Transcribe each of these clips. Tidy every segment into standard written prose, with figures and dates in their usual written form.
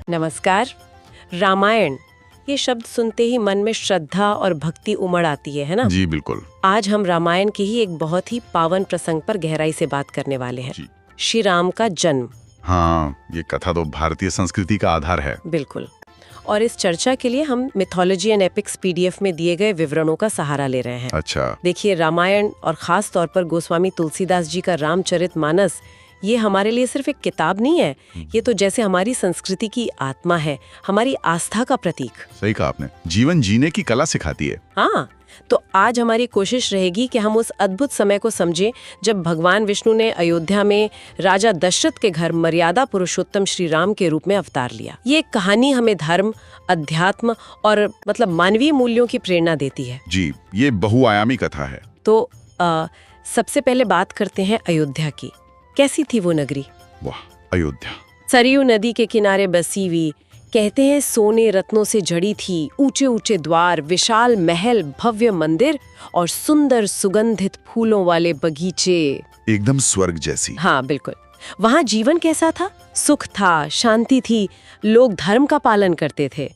नमस्कार। रामायण, ये शब्द सुनते ही मन में श्रद्धा और भक्ति उमड़ आती है ना? जी बिल्कुल। आज हम रामायण के ही एक बहुत ही पावन प्रसंग पर गहराई से बात करने वाले हैं। जी। श्री राम का जन्म। हाँ, ये कथा तो भारतीय संस्कृति का आधार है। बिल्कुल। और इस चर्चा के लिए हम मिथोलॉजी एंड एपिक्स पीडीएफ में दिए गए विवरणों का सहारा ले रहे हैं। अच्छा। देखिए, रामायण और खास तौर पर गोस्वामी तुलसीदास जी का रामचरितमानस, ये हमारे लिए सिर्फ एक किताब नहीं है, ये तो जैसे हमारी संस्कृति की आत्मा है, हमारी आस्था का प्रतीक। सही कहा आपने, जीवन जीने की कला सिखाती है। हाँ, तो आज हमारी कोशिश रहेगी कि हम उस अद्भुत समय को समझें जब भगवान विष्णु ने अयोध्या में राजा दशरथ के घर मर्यादा पुरुषोत्तम श्री राम के रूप में अवतार लिया। ये कहानी हमें धर्म, अध्यात्म और मानवीय मूल्यों की प्रेरणा देती है। जी, ये बहुआयामी कथा है। तो सबसे पहले बात करते हैं अयोध्या की। कैसी थी वो नगरी? वाह, अयोध्या सरयू नदी के किनारे बसी हुई, कहते हैं सोने रत्नों से जड़ी थी, ऊंचे ऊंचे द्वार, विशाल महल, भव्य मंदिर और सुंदर सुगंधित फूलों वाले बगीचे। एकदम स्वर्ग जैसी। हाँ बिल्कुल। वहाँ जीवन कैसा था? सुख था, शांति थी, लोग धर्म का पालन करते थे,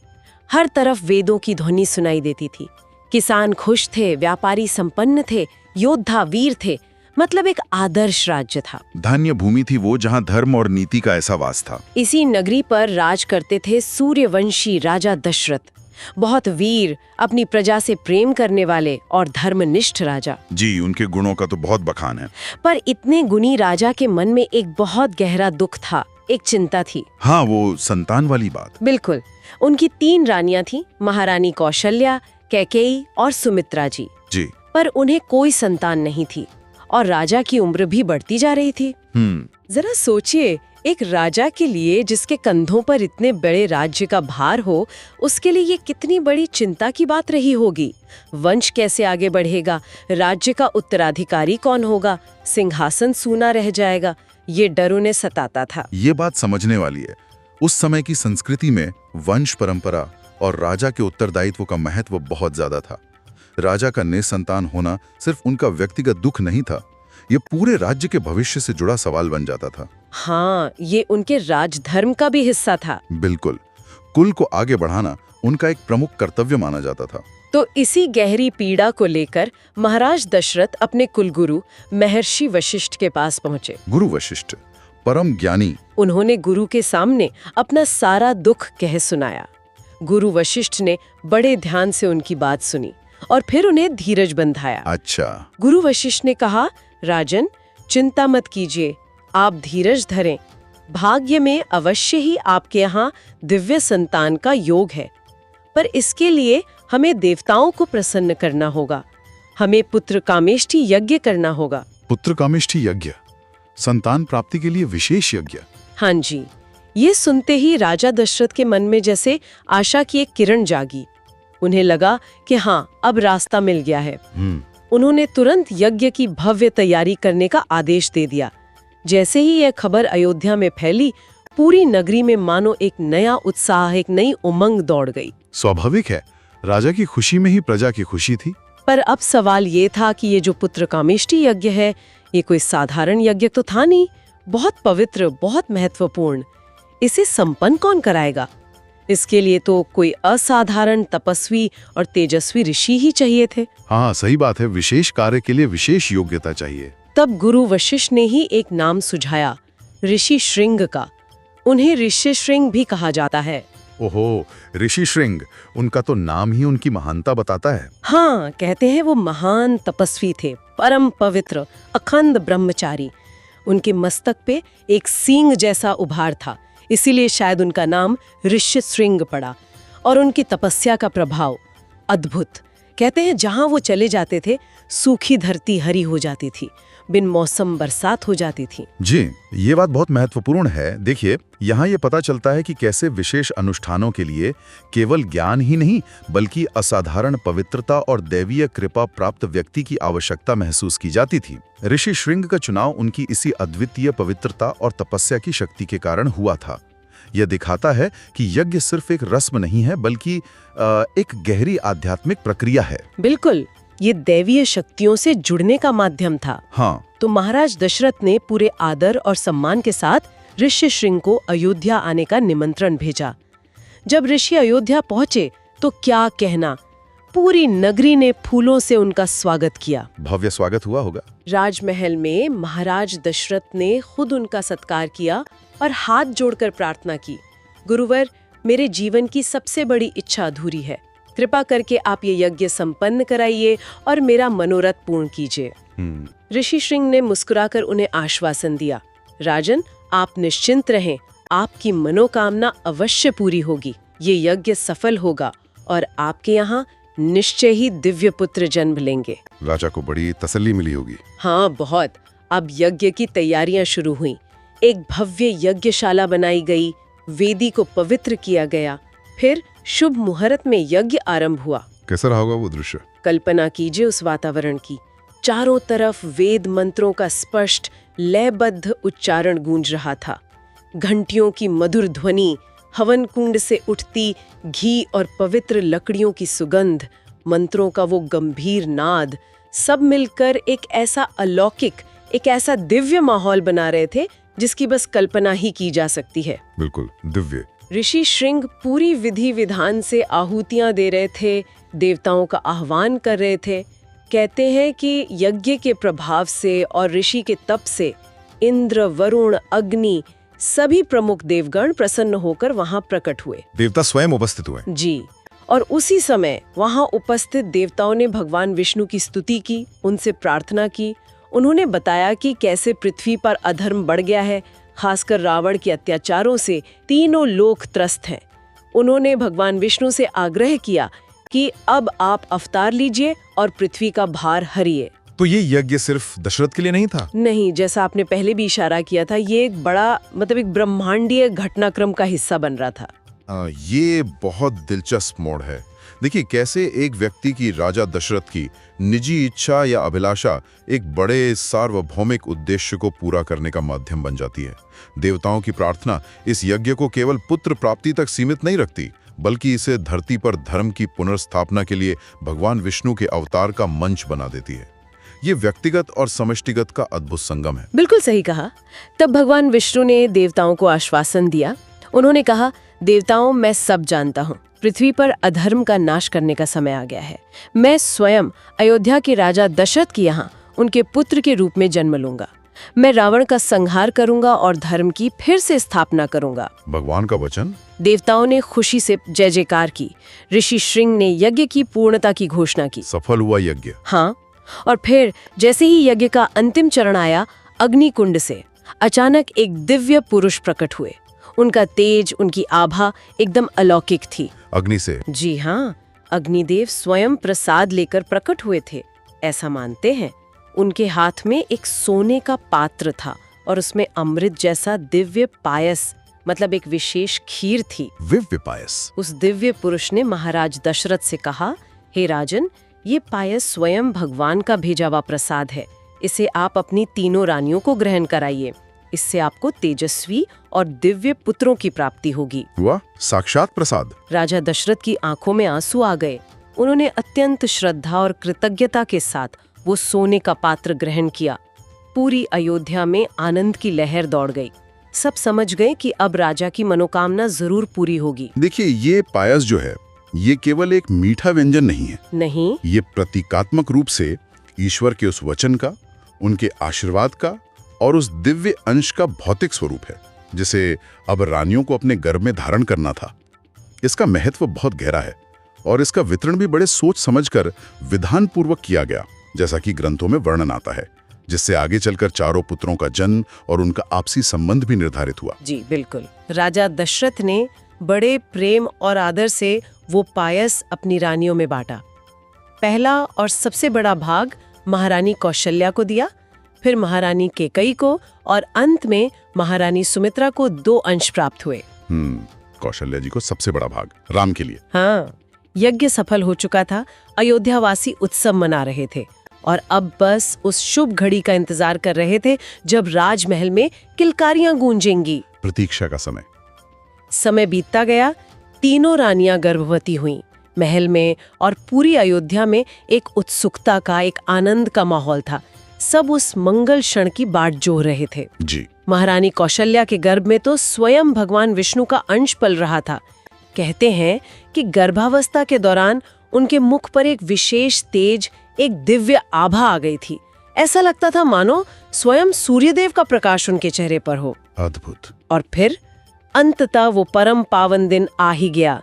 हर तरफ वेदों की ध्वनि सुनाई देती थी, किसान खुश थे, व्यापारी संपन्न थे, योद्धा वीर थे, मतलब एक आदर्श राज्य था। धन्य भूमि थी वो जहाँ धर्म और नीति का ऐसा वास था। इसी नगरी पर राज करते थे सूर्यवंशी राजा दशरथ, बहुत वीर, अपनी प्रजा से प्रेम करने वाले और धर्मनिष्ठ राजा। जी, उनके गुणों का तो बहुत बखान है। पर इतने गुणी राजा के मन में एक बहुत गहरा दुख था, एक चिंता थी। हाँ, वो संतान वाली बात। बिल्कुल। उनकी 3 रानियां थी, महारानी कौशल्या, कैकेयी और सुमित्रा जी। पर उन्हें कोई संतान नहीं थी और राजा की उम्र भी बढ़ती जा रही थी। जरा सोचिए, एक राजा के लिए जिसके कंधों पर इतने बड़े राज्य का भार हो, उसके लिए ये कितनी बड़ी चिंता की बात रही होगी। वंश कैसे आगे बढ़ेगा, राज्य का उत्तराधिकारी कौन होगा, सिंहासन सूना रह जाएगा, ये डर उन्हें सताता था। ये बात समझने वाली है। उस समय की संस्कृति में वंश परंपरा और राजा के उत्तरदायित्व का महत्व बहुत ज्यादा था। राजा का निसंतान होना सिर्फ उनका व्यक्तिगत दुख नहीं था, ये पूरे राज्य के भविष्य से जुड़ा सवाल बन जाता था। हाँ, ये उनके राजधर्म का भी हिस्सा था। बिल्कुल, कुल को आगे बढ़ाना उनका एक प्रमुख कर्तव्य माना जाता था। तो इसी गहरी पीड़ा को लेकर महाराज दशरथ अपने कुलगुरु महर्षि वशिष्ठ के पास पहुंचे। गुरु वशिष्ठ परम ज्ञानी। उन्होंने गुरु के सामने अपना सारा दुख कह सुनाया। गुरु वशिष्ठ ने बड़े ध्यान से उनकी बात सुनी और फिर उन्हें धीरज बंधाया। अच्छा। गुरु वशिष्ठ ने कहा, राजन, चिंता मत कीजिए, आप धीरज धरें। भाग्य में अवश्य ही आपके यहाँ दिव्य संतान का योग है, पर इसके लिए हमें देवताओं को प्रसन्न करना होगा, हमें पुत्र कामेष्टि यज्ञ करना होगा। पुत्र कामेष्टि यज्ञ, संतान प्राप्ति के लिए विशेष यज्ञ। हाँ जी। ये सुनते ही राजा दशरथ के मन में जैसे आशा की एक किरण जागी। उन्हें लगा कि हाँ, अब रास्ता मिल गया है। उन्होंने तुरंत यज्ञ की भव्य तैयारी करने का आदेश दे दिया। जैसे ही यह खबर अयोध्या में फैली, पूरी नगरी में मानो एक नया उत्साह, एक नई उमंग दौड़ गई। स्वाभाविक है, राजा की खुशी में ही प्रजा की खुशी थी। पर अब सवाल ये था कि ये जो पुत्र कामेष्टि यज्ञ है, ये कोई साधारण यज्ञ तो था नहीं, बहुत पवित्र, बहुत महत्वपूर्ण। इसे संपन्न कौन कराएगा? इसके लिए तो कोई असाधारण तपस्वी और तेजस्वी ऋषि ही चाहिए थे। हाँ, सही बात है, विशेष कार्य के लिए विशेष योग्यता चाहिए। तब गुरु वशिष्ठ ने ही एक नाम सुझाया, ऋषि श्रृंग का। उन्हें ऋषि श्रृंग भी कहा जाता है। ओहो, ऋषि श्रृंग, उनका तो नाम ही उनकी महानता बताता है। हाँ, कहते हैं वो महान तपस्वी थे, परम पवित्र, अखंड ब्रह्मचारी। उनके मस्तक पे एक सींग जैसा उभार था, इसीलिए शायद उनका नाम ऋषि श्रृंग पड़ा। और उनकी तपस्या का प्रभाव अद्भुत। कहते हैं जहां वो चले जाते थे, सूखी धरती हरी हो जाती थी, बिन मौसम बरसात हो जाती थी। जी, ये बात बहुत महत्वपूर्ण है। देखिए, यहाँ ये पता चलता है कि कैसे विशेष अनुष्ठानों के लिए केवल ज्ञान ही नहीं, बल्कि असाधारण पवित्रता और दैवीय कृपा प्राप्त व्यक्ति की आवश्यकता महसूस की जाती थी। ऋषि श्रृंग का चुनाव उनकी इसी अद्वितीय पवित्रता और तपस्या की शक्ति के कारण हुआ था। यह दिखाता है कि यज्ञ सिर्फ एक रस्म नहीं है, बल्कि एक गहरी आध्यात्मिक प्रक्रिया है। बिल्कुल, ये दैवीय शक्तियों से जुड़ने का माध्यम था। हाँ। तो महाराज दशरथ ने पूरे आदर और सम्मान के साथ ऋष्यशृंग को अयोध्या आने का निमंत्रण भेजा। जब ऋषि अयोध्या पहुंचे तो क्या कहना, पूरी नगरी ने फूलों से उनका स्वागत किया। भव्य स्वागत हुआ होगा। राजमहल में महाराज दशरथ ने खुद उनका सत्कार किया और हाथ जोड़कर प्रार्थना की, गुरुवर, मेरे जीवन की सबसे बड़ी इच्छा अधूरी है, कृपा करके आप ये यज्ञ संपन्न कराइए और मेरा मनोरथ पूर्ण कीजिए। ऋषि श्रृंग ने मुस्कुराकर उन्हें आश्वासन दिया, राजन, आप निश्चिंत रहें, आपकी मनोकामना अवश्य पूरी होगी, ये यज्ञ सफल होगा और आपके यहाँ निश्चय ही दिव्य पुत्र जन्म लेंगे। राजा को बड़ी तसल्ली मिली होगी। हाँ, बहुत। अब यज्ञ की तैयारियां शुरू हुई। एक भव्य यज्ञशाला बनाई गई, वेदी को पवित्र किया गया, फिर शुभ मुहूर्त में यज्ञ आरंभ हुआ। कैसा रहा होगा वो दृश्य? कल्पना कीजिए उस वातावरण की। चारों तरफ वेद मंत्रों का स्पष्ट लयबद्ध उच्चारण गूंज रहा था। घंटियों की मधुर ध्वनि, हवन कुंड से उठती घी और पवित्र लकड़ियों की सुगंध, मंत्रों का वो गंभीर नाद, सब मिलकर एक ऐसा अलौकिक, एक ऐसा दिव्य माहौल बना रहे थे जिसकी बस कल्पना ही की जा सकती है। बिल्कुल दिव्य। ऋषि श्रृंग पूरी विधि विधान से आहुतियां दे रहे थे, देवताओं का आह्वान कर रहे थे। कहते हैं कि यज्ञ के प्रभाव से और ऋषि के तप से इंद्र, वरुण, अग्नि, सभी प्रमुख देवगण प्रसन्न होकर वहां प्रकट हुए। देवता स्वयं उपस्थित हुए। जी, और उसी समय वहां उपस्थित देवताओं ने भगवान विष्णु की स्तुति की, उनसे प्रार्थना की। उन्होंने बताया कि कैसे पृथ्वी पर अधर्म बढ़ गया है, खासकर रावण के अत्याचारों से तीनों लोक त्रस्त हैं। उन्होंने भगवान विष्णु से आग्रह किया कि अब आप अवतार लीजिए और पृथ्वी का भार हरिए। तो ये यज्ञ सिर्फ दशरथ के लिए नहीं था? नहीं, जैसा आपने पहले भी इशारा किया था, ये एक बड़ा एक ब्रह्मांडीय घटनाक्रम का हिस्सा बन रहा था। ये बहुत दिलचस्प मोड़ है। देखिए कैसे एक व्यक्ति की, राजा दशरथ की निजी इच्छा या अभिलाषा एक बड़े सार्वभौमिक उद्देश्य को पूरा करने का माध्यम बन जाती है। देवताओं की प्रार्थना इस यज्ञ को केवल पुत्र प्राप्ति तक सीमित नहीं रखती, बल्कि इसे धरती पर धर्म की पुनर्स्थापना के लिए भगवान विष्णु के अवतार का मंच बना देती है। ये व्यक्तिगत और समष्टिगत का अद्भुत संगम है। बिल्कुल सही कहा। तब भगवान विष्णु ने देवताओं को आश्वासन दिया। उन्होंने कहा, देवताओं, मैं सब जानता हूँ, पृथ्वी पर अधर्म का नाश करने का समय आ गया है। मैं स्वयं अयोध्या के राजा दशरथ के यहाँ उनके पुत्र के रूप में जन्म लूंगा। मैं रावण का संहार करूंगा और धर्म की फिर से स्थापना करूंगा। भगवान का वचन। देवताओं ने खुशी से जय जयकार की। ऋषि श्रृंग ने यज्ञ की पूर्णता की घोषणा की। सफल हुआ यज्ञ। हाँ, और फिर जैसे ही यज्ञ का अंतिम चरण आया, अग्निकुंड से अचानक एक दिव्य पुरुष प्रकट हुए। उनका तेज, उनकी आभा एकदम अलौकिक थी। अग्नि से? जी हाँ, अग्निदेव स्वयं प्रसाद लेकर प्रकट हुए थे, ऐसा मानते हैं। उनके हाथ में एक सोने का पात्र था और उसमें अमृत जैसा दिव्य पायस, एक विशेष खीर थी। दिव्य पायस। उस दिव्य पुरुष ने महाराज दशरथ से कहा, हे राजन, ये पायस स्वयं भगवान का भेजा हुआ प्रसाद है। इसे आप अपनी तीनों रानियों को ग्रहण कराइए। इससे आपको तेजस्वी और दिव्य पुत्रों की प्राप्ति होगी। वाह, साक्षात प्रसाद। राजा दशरथ की आंखों में आंसू आ गए। उन्होंने अत्यंत श्रद्धा और कृतज्ञता के साथ वो सोने का पात्र ग्रहण किया। पूरी अयोध्या में आनंद की लहर दौड़ गई। सब समझ गए कि अब राजा की मनोकामना जरूर पूरी होगी। देखिए, ये पायस जो है, ये केवल एक मीठा व्यंजन नहीं है। नहीं, ये प्रतीकात्मक रूप से ईश्वर के उस वचन का, उनके आशीर्वाद का और उस दिव्य अंश का भौतिक स्वरूप है, जिसे अब रानियों को अपने गर्भ में धारण करना था। इसका महत्व बहुत गहरा है और इसका वितरण भी बड़े सोच समझकर विधान पूर्वक किया गया, जैसा कि ग्रंथों में वर्णन आता है, जिससे आगे चलकर चारों पुत्रों का जन्म और उनका आपसी संबंध भी निर्धारित हुआ। जी बिल्कुल। राजा दशरथ ने बड़े प्रेम और आदर से वो पायस अपनी रानियों में बांटा। पहला और सबसे बड़ा भाग महारानी कौशल्या को दिया, फिर महारानी केकई को और अंत में महारानी सुमित्रा को 2 अंश प्राप्त हुए। कौशल्या जी को सबसे बड़ा भाग राम के लिए। हाँ, यज्ञ सफल हो चुका था। अयोध्यावासी उत्सव मना रहे थे और अब बस उस शुभ घड़ी का इंतजार कर रहे थे जब राजमहल में किलकारियां गूंजेंगी। प्रतीक्षा का समय बीतता गया। तीनों रानियां गर्भवती हुईं। महल में और पूरी अयोध्या में एक उत्सुकता का, एक आनंद का माहौल था। सब उस मंगल क्षण की बाट जोह रहे थे। जी। महारानी कौशल्या के गर्भ में तो स्वयं भगवान विष्णु का अंश पल रहा था। कहते हैं कि गर्भावस्था के दौरान उनके मुख पर एक विशेष तेज, एक दिव्य आभा आ गई थी। ऐसा लगता था मानो स्वयं सूर्यदेव का प्रकाश उनके चेहरे पर हो। अद्भुत। और फिर अंततः वो परम पावन दिन आ ही गया।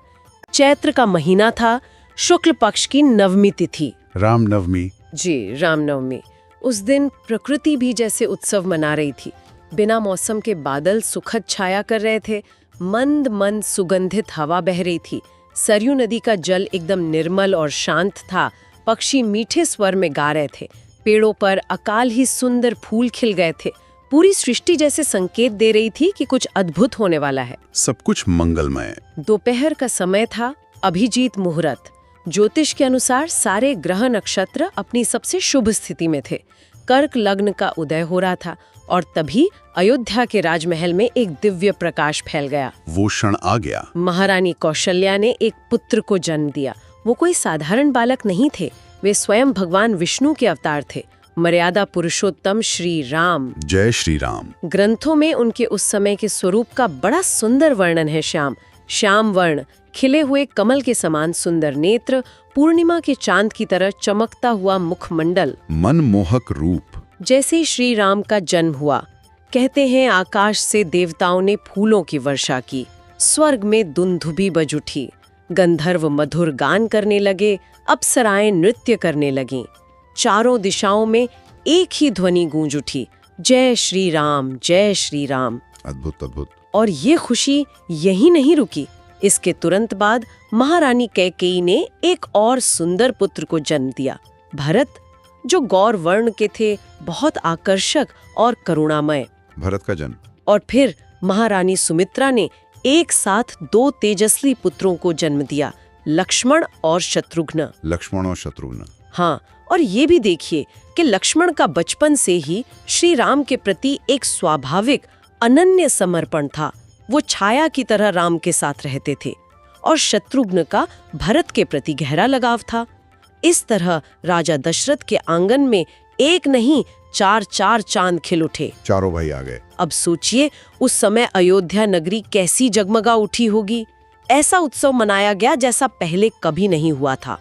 चैत्र का महीना था, शुक्ल पक्ष की नवमी तिथि, रामनवमी। जी, रामनवमी। उस दिन प्रकृति भी जैसे उत्सव मना रही थी। बिना मौसम के बादल सुखद छाया कर रहे थे, मंद मंद सुगंधित हवा बह रही थी, सरयू नदी का जल एकदम निर्मल और शांत था, पक्षी मीठे स्वर में गा रहे थे, पेड़ों पर अकाल ही सुंदर फूल खिल गए थे। पूरी सृष्टि जैसे संकेत दे रही थी कि कुछ अद्भुत होने वाला है। सब कुछ मंगलमय। दोपहर का समय था, अभिजीत मुहूर्त। ज्योतिष के अनुसार सारे ग्रह नक्षत्र अपनी सबसे शुभ स्थिति में थे। कर्क लग्न का उदय हो रहा था और तभी अयोध्या के राजमहल में एक दिव्य प्रकाश फैल गया। वो क्षण आ गया। महारानी कौशल्या ने एक पुत्र को जन्म दिया। वो कोई साधारण बालक नहीं थे, वे स्वयं भगवान विष्णु के अवतार थे, मर्यादा पुरुषोत्तम श्री राम। जय श्री राम। ग्रंथों में उनके उस समय के स्वरूप का बड़ा सुंदर वर्णन है। श्याम वर्ण, खिले हुए कमल के समान सुंदर नेत्र, पूर्णिमा के चांद की तरह चमकता हुआ मुखमंडल, मनमोहक रूप। जैसे ही श्री राम का जन्म हुआ, कहते हैं आकाश से देवताओं ने फूलों की वर्षा की, स्वर्ग में दुंदुभी बज उठी, गंधर्व मधुर गान करने लगे, अप्सराएं नृत्य करने लगीं, चारों दिशाओं में एक ही ध्वनि गूंज उठी, जय श्री राम, जय श्री राम। अद्भुत अद्भुत। और ये खुशी यही नहीं रुकी। इसके तुरंत बाद महारानी कैकेयी ने एक और सुंदर पुत्र को जन्म दिया, भरत, जो गौर वर्ण के थे, बहुत आकर्षक और करुणामय। भरत का जन्म। और फिर महारानी सुमित्रा ने एक साथ 2 तेजस्वी पुत्रों को जन्म दिया, लक्ष्मण और शत्रुघ्न। लक्ष्मण और शत्रुघ्न। हाँ, और ये भी देखिए कि लक्ष्मण का बचपन से ही श्री राम के प्रति एक स्वाभाविक अनन्य समर्पण था। वो छाया की तरह राम के साथ रहते थे। और शत्रुघ्न का भरत के प्रति गहरा लगाव था। इस तरह राजा दशरथ के आंगन में एक नहीं 4 चांद खिल उठे। चारों भाई आ गए। अब सोचिए उस समय अयोध्या नगरी कैसी जगमगा उठी होगी। ऐसा उत्सव मनाया गया जैसा पहले कभी नहीं हुआ था।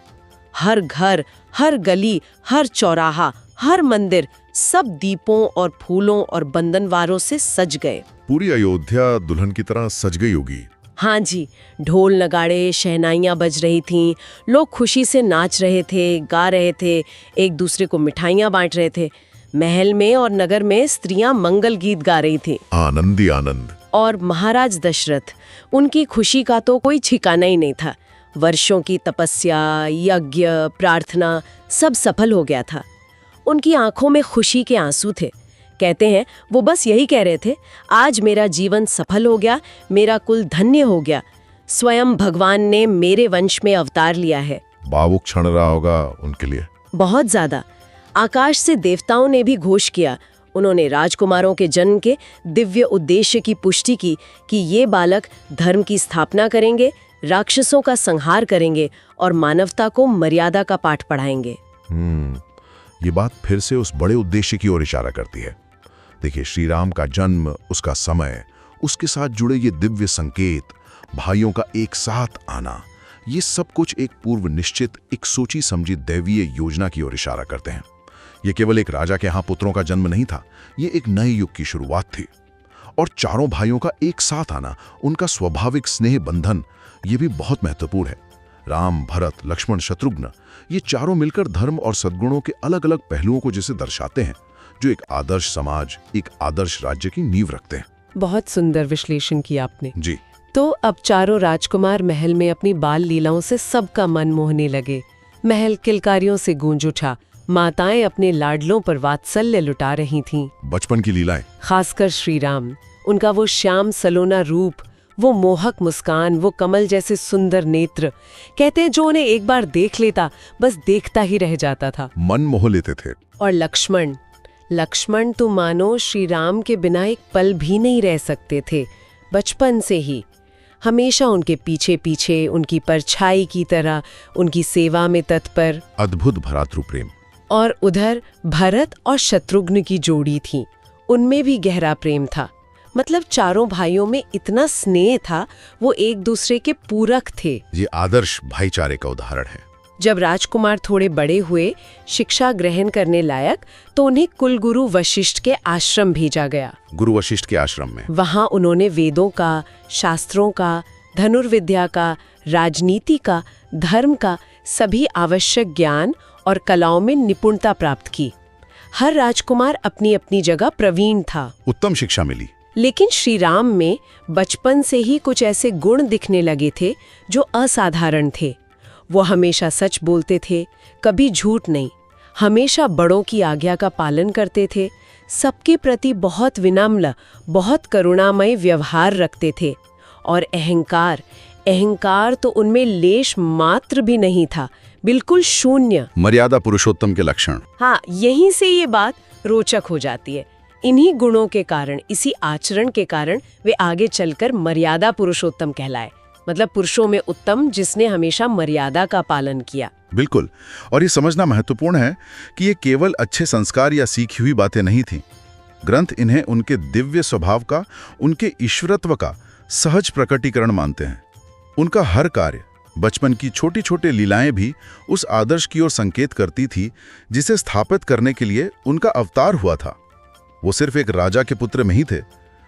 हर घर, हर गली, हर चौराहा, हर मंदिर, सब दीपों और फूलों और बंधनवारों से सज गए। पूरी अयोध्या दुल्हन की तरह सज गई होगी। हाँ जी, ढोल नगाड़े, शहनाइयाँ बज रही थीं, लोग खुशी से नाच रहे थे, गा रहे थे, एक दूसरे को मिठाइयाँ बांट रहे थे। महल में और नगर में स्त्रियां मंगल गीत गा रही थी। आनंदी आनंद। और महाराज दशरथ, उनकी खुशी का तो कोई ठिकाना ही नहीं था। वर्षों की तपस्या, यज्ञ, प्रार्थना सब सफल हो गया था। उनकी आंखों में खुशी के आंसू थे। कहते हैं वो बस यही कह रहे थे, आज मेरा जीवन सफल हो गया, मेरा कुल धन्य हो गया, स्वयं भगवान ने मेरे वंश में अवतार लिया है। भावुक क्षण रहा होगा उनके लिए। बहुत ज्यादा। आकाश से देवताओं ने भी घोष किया। उन्होंने राजकुमारों के जन्म के दिव्य उद्देश्य की पुष्टि की कि ये बालक धर्म की स्थापना करेंगे, राक्षसों का संहार करेंगे और मानवता को मर्यादा का पाठ पढ़ाएंगे। ये बात फिर से उस बड़े उद्देश्य की ओर इशारा करती है। देखिए, श्री राम का जन्म, उसका समय, उसके साथ जुड़े ये दिव्य संकेत, भाइयों का एक साथ आना, ये सब कुछ एक पूर्व निश्चित, एक सोची समझी दैवीय योजना की ओर इशारा करते हैं। ये केवल एक राजा के यहाँ पुत्रों का जन्म नहीं था, ये एक नए युग की शुरुआत थी। और चारों भाइयों का एक साथ आना, उनका स्वाभाविक स्नेह बंधन, ये भी बहुत महत्वपूर्ण है। राम, भरत, लक्ष्मण, शत्रुघ्न, ये चारों मिलकर धर्म और सद्गुणों के अलग अलग पहलुओं को जैसे दर्शाते हैं, जो एक आदर्श समाज, एक आदर्श राज्य की नींव रखते हैं। बहुत सुंदर विश्लेषण किया आपने जी। तो अब चारों राजकुमार महल में अपनी बाल लीलाओं से सबका मन मोहने लगे। महल किलकारियों से गूंज उठा। माताएं अपने लाडलों पर वात्सल्य लुटा रही थीं। बचपन की लीलाएं। खासकर श्री राम, उनका वो श्याम सलोना रूप, वो मोहक मुस्कान, वो कमल जैसे सुंदर नेत्र, कहते हैं जो उन्हें एक बार देख लेता बस देखता ही रह जाता था, मन मोह लेते थे। और लक्ष्मण तो मानो श्री राम के बिना एक पल भी नहीं रह सकते थे। बचपन से ही हमेशा उनके पीछे पीछे, उनकी परछाई की तरह, उनकी सेवा में तत्पर। अद्भुत भ्रातृ प्रेम। और उधर भरत और शत्रुघ्न की जोड़ी थी, उनमें भी गहरा प्रेम था। मतलब चारों भाइयों में इतना स्नेह था, वो एक दूसरे के पूरक थे। ये आदर्श भाईचारे का उदाहरण है। जब राजकुमार थोड़े बड़े हुए, शिक्षा ग्रहण करने लायक, तो उन्हें कुलगुरु वशिष्ठ के आश्रम भेजा गया। गुरु वशिष्ठ के आश्रम में वहां उन्होंने वेदों का, शास्त्रों का, धनुर्विद्या का, राजनीति का, धर्म का सभी आवश्यक ज्ञान और कलाओं में निपुणता प्राप्त की। हर राजकुमार अपनी अपनी जगह प्रवीण था। उत्तम शिक्षा मिली। लेकिन श्री राम में बचपन से ही कुछ ऐसे गुण दिखने लगे थे जो असाधारण थे। वो हमेशा सच बोलते थे, कभी झूठ नहीं, हमेशा बड़ों की आज्ञा का पालन करते थे, सबके प्रति बहुत विनम्र, बहुत करुणामय व्यवहार रखते थे। और अहंकार तो उनमें लेश मात्र भी नहीं था, बिल्कुल शून्य। मर्यादा पुरुषोत्तम के लक्षण। हाँ, यहीं से ये बात रोचक हो जाती है। इन्हीं गुणों के कारण, इसी आचरण के कारण वे आगे चलकर मर्यादा पुरुषोत्तम कहलाए। मतलब पुरुषों में उत्तम, जिसने हमेशा मर्यादा का पालन किया। बिल्कुल। और ये समझना महत्वपूर्ण है कि ये केवल अच्छे संस्कार या सीखी हुई बातें नहीं थीं। ग्रंथ इन्हें उनके दिव्य स्वभाव का, उनके ईश्वरत्व का सहज प्रकटीकरण मानते हैं। उनका हर कार्य, बचपन की छोटी छोटी लीलाएं भी उस आदर्श की ओर संकेत करती थी जिसे स्थापित करने के लिए उनका अवतार हुआ था। वो सिर्फ एक राजा के पुत्र नहीं थे,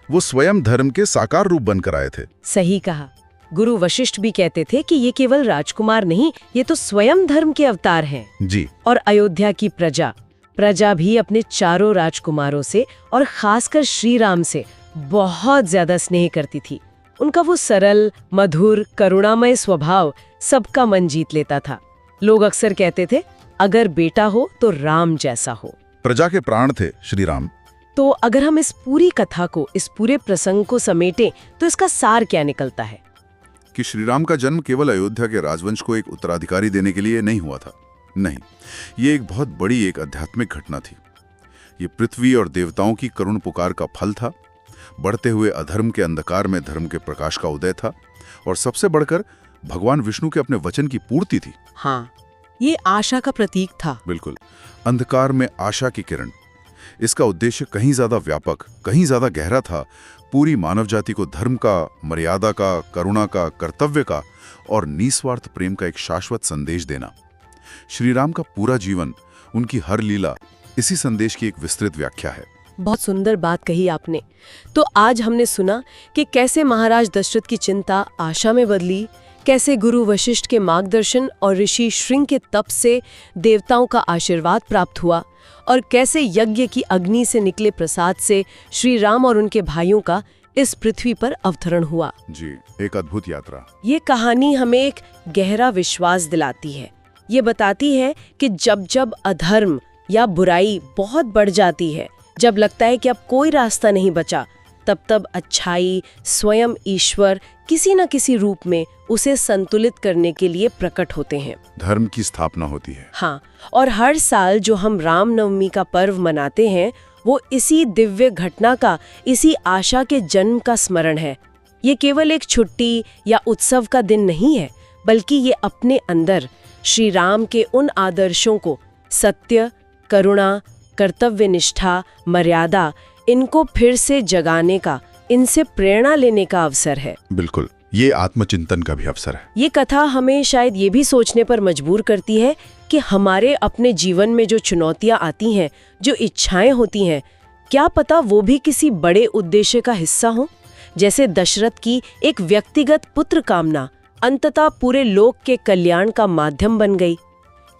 वो स्वयं धर्म के साकार रूप बनकर आए थे। सही कहा। गुरु वशिष्ठ भी कहते थे कि ये केवल राजकुमार नहीं, ये तो स्वयं धर्म के अवतार हैं। जी। और अयोध्या की प्रजा भी अपने चारों राजकुमारों से और खासकर श्री राम से बहुत ज्यादा स्नेह करती थी। उनका वो सरल, मधुर, करुणामय स्वभाव सबका मन जीत लेता था। लोग अक्सर कहते थे, अगर बेटा हो तो राम जैसा हो। प्रजा के प्राण थे श्री राम। तो अगर हम इस पूरी कथा को, इस पूरे प्रसंग को समेटें तो इसका सार क्या निकलता है? कि श्री राम का जन्म केवल अयोध्या के राजवंश को एक उत्तराधिकारी देने के लिए नहीं हुआ था। नहीं, ये एक बहुत बड़ी एक आध्यात्मिक घटना थी। ये पृथ्वी और देवताओं की करुण पुकार का फल था। बढ़ते हुए अधर्म के अंधकार में धर्म के प्रकाश का उदय था। और सबसे बढ़कर भगवान विष्णु के अपने वचन की पूर्ति थी। हाँ, ये आशा का प्रतीक था। बिल्कुल। अंधकार में आशा की किरण। इसका उद्देश्य कहीं ज्यादा व्यापक, कहीं ज्यादा गहरा था। पूरी मानव जाति को धर्म का, मर्यादा का, करुणा का, कर्तव्य का और निस्वार्थ प्रेम का एक शाश्वत संदेश देना। श्री राम का पूरा जीवन, उनकी हर लीला इसी संदेश की एक विस्तृत व्याख्या है। बहुत सुंदर बात कही आपने। तो आज हमने सुना कि कैसे महाराज दशरथ की चिंता आशा में बदली, कैसे गुरु वशिष्ठ के मार्गदर्शन और ऋषि श्रृंग के तप से देवताओं का आशीर्वाद प्राप्त हुआ, और कैसे यज्ञ की अग्नि से निकले प्रसाद से श्री राम और उनके भाइयों का इस पृथ्वी पर अवतरण हुआ। जी, एक अद्भुत यात्रा। ये कहानी हमें एक गहरा विश्वास दिलाती है। ये बताती है कि जब जब अधर्म या बुराई बहुत बढ़ जाती है, जब लगता है कि अब कोई रास्ता नहीं बचा, तब तब अच्छाई, स्वयं ईश्वर किसी न किसी रूप में उसे संतुलित करने के लिए प्रकट होते हैं। धर्म की स्थापना होती है। हाँ, और हर साल जो हम रामनवमी का पर्व मनाते हैं, वो इसी दिव्य घटना का, इसी आशा के जन्म का स्मरण है। ये केवल एक छुट्टी या उत्सव का दिन नहीं है, बल्कि ये अपने अंदर श्री राम के उन आदर्शों को, सत्य, करुणा, कर्तव्य निष्ठा, मर्यादा, इनको फिर से जगाने का, इनसे प्रेरणा लेने का अवसर है। बिल्कुल, ये आत्मचिंतन का भी अवसर है। ये कथा हमें शायद ये भी सोचने पर मजबूर करती है कि हमारे अपने जीवन में जो चुनौतियां आती हैं, जो इच्छाएं होती हैं, क्या पता वो भी किसी बड़े उद्देश्य का हिस्सा हो। जैसे दशरथ की एक व्यक्तिगत पुत्र कामना अंततः पूरे लोक के कल्याण का माध्यम बन गई।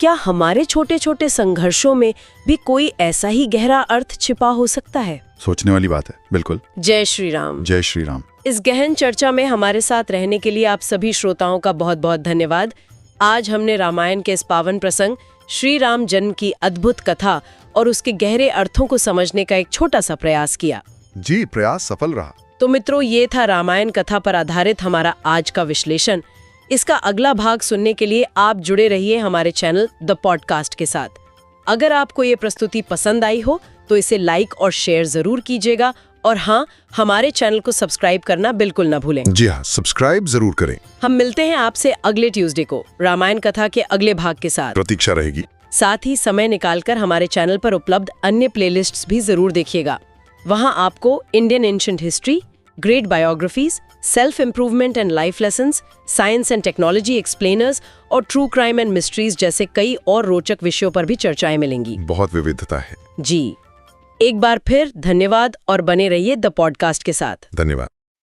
क्या हमारे छोटे छोटे संघर्षों में भी कोई ऐसा ही गहरा अर्थ छिपा हो सकता है? सोचने वाली बात है। बिल्कुल। जय श्री राम। जय श्री राम। इस गहन चर्चा में हमारे साथ रहने के लिए आप सभी श्रोताओं का बहुत बहुत धन्यवाद। आज हमने रामायण के इस पावन प्रसंग, श्री राम जन्म की अद्भुत कथा और उसके गहरे अर्थों को समझने का एक छोटा सा प्रयास किया। जी, प्रयास सफल रहा। तो मित्रों, ये था रामायण कथा पर आधारित हमारा आज का विश्लेषण। इसका अगला भाग सुनने के लिए आप जुड़े रहिए हमारे चैनल द पॉडकास्ट के साथ। अगर आपको ये प्रस्तुति पसंद आई हो तो इसे लाइक और शेयर जरूर कीजिएगा, और हाँ, हमारे चैनल को सब्सक्राइब करना बिल्कुल ना भूलें। जी हाँ, सब्सक्राइब जरूर करें। हम मिलते हैं आपसे अगले ट्यूसडे को रामायण कथा के अगले भाग के साथ। प्रतीक्षा रहेगी। साथ ही समय निकालकर हमारे चैनल पर उपलब्ध अन्य प्लेलिस्ट्स भी जरूर देखिएगा। वहां आपको Indian ancient history, great biographies, self improvement and life lessons, science and technology explainers और ट्रू क्राइम एंड मिस्ट्रीज जैसे कई और रोचक विषयों पर भी चर्चाएं मिलेंगी। बहुत विविधता है जी। एक बार फिर धन्यवाद और बने रहिए द पॉडकास्ट के साथ। धन्यवाद।